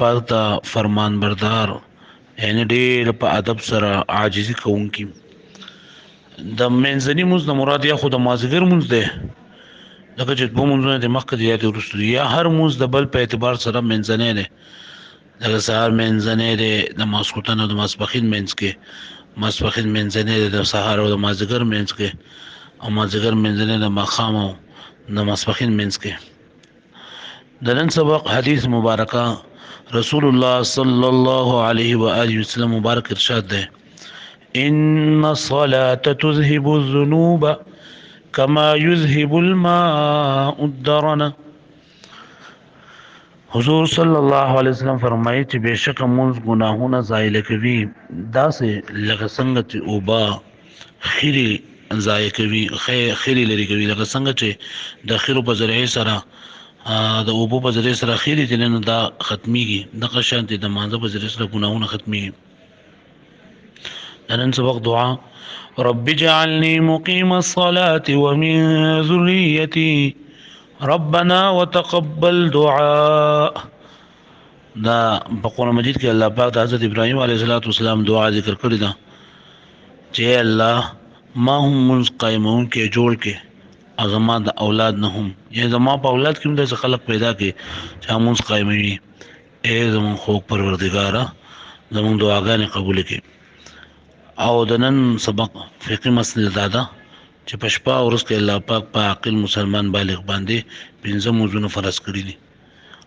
پاک ته فرمان بردار، یعنی ډېر په ادب سره عاجزي کوونکي. د منځني مونځ نه مراد یا خو د مازدیګر مونځ دی، لکه چې دوه مونځونه د مخکې دي یا د وروسته دي، یا هر مونځ د بل په اعتبار سره منځنی دی. لکه سهار منځنی دی، د ماسخوتن او د ماسپښین منځ کې، ماسپښین منځنی دی د سهار او د مازدیګر منځ کې، او مازدیګر منځنی د ماښام او د ماسپښین منځ کې. د نن سبق حدیث مبارکه رسول الله صلی الله علیه و آله وسلم مبارک ارشاد ده: ان الصلاة تذهب الذنوب كما يذهب الماء الدرن. حضور صلی الله علیه وسلم فرمایي چې بشک مونږ ګناهونه زایل کوي داسې لکه څنګه چې اوبا خیری ضایع کوي، خیری لري کوي، لکه څنګه چې د خیرو په ذریعه سره د اوبو په ذریعه سره خیری دي نن دا ختميږي، دغه شانتي د مانځه په ذریعه سره ګناهونه ختميږي. نن سبق دعا: رب اجعلني مقيم الصلاة ومن ذريتي ربنا وتقبل دعاء. دا په قرآن مجید کې الله پاک د حضرت ابراهيم عليه السلام دعا ذکر کړی ده چې الله ما هم منځ قائمون کې جوړ کې او زما د اولاد نه هم، یا زما په اولاد کې هم داسې خلق پیدا کې چې همونځ قایموي. اے زمون خوږ پروردګاره زمون دعاګانې قبول کړي. او د نن سبق فقهي مسله دا ده چې په شپه او ورځ کې الله پاک په عاقل مسلمان بالغ باندې 15 مونځونه فرض کړي دي،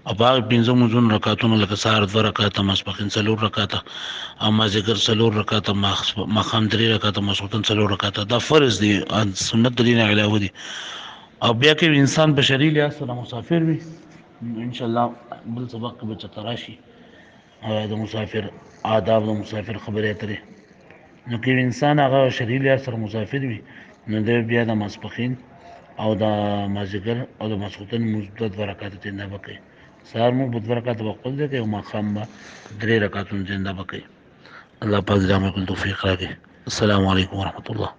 او هغه 15 مونځونه رکعتونه لکه سهار 2 رکعاته، ماسپښین 4 رکعاته، او مازدیګر 4 رکعاته، ماښام 3 رکعاته، ماسخوتن 4 رکعاته. دا فرض دي، سنت دي نه علاوه دي. او بیا کې انسان بشری لحاظ سره مسافر وي، ان شاء الله بل سبق کې به چتراشي د مسافر آداب د مسافر خبرې اترې. نو کې انسان هغه شری لحاظ سره مسافر وي، نو د بیا د ماسپښین او د مازدیګر او د ماسخوتن مزدد برکات تنده وکړي. سهار مو بد برکات وقل دي او ماښام به 3 رکعاتونه تنده وکړي. الله پاک دې موږ ته توفیق راکړي. السلام علیکم ورحمت الله.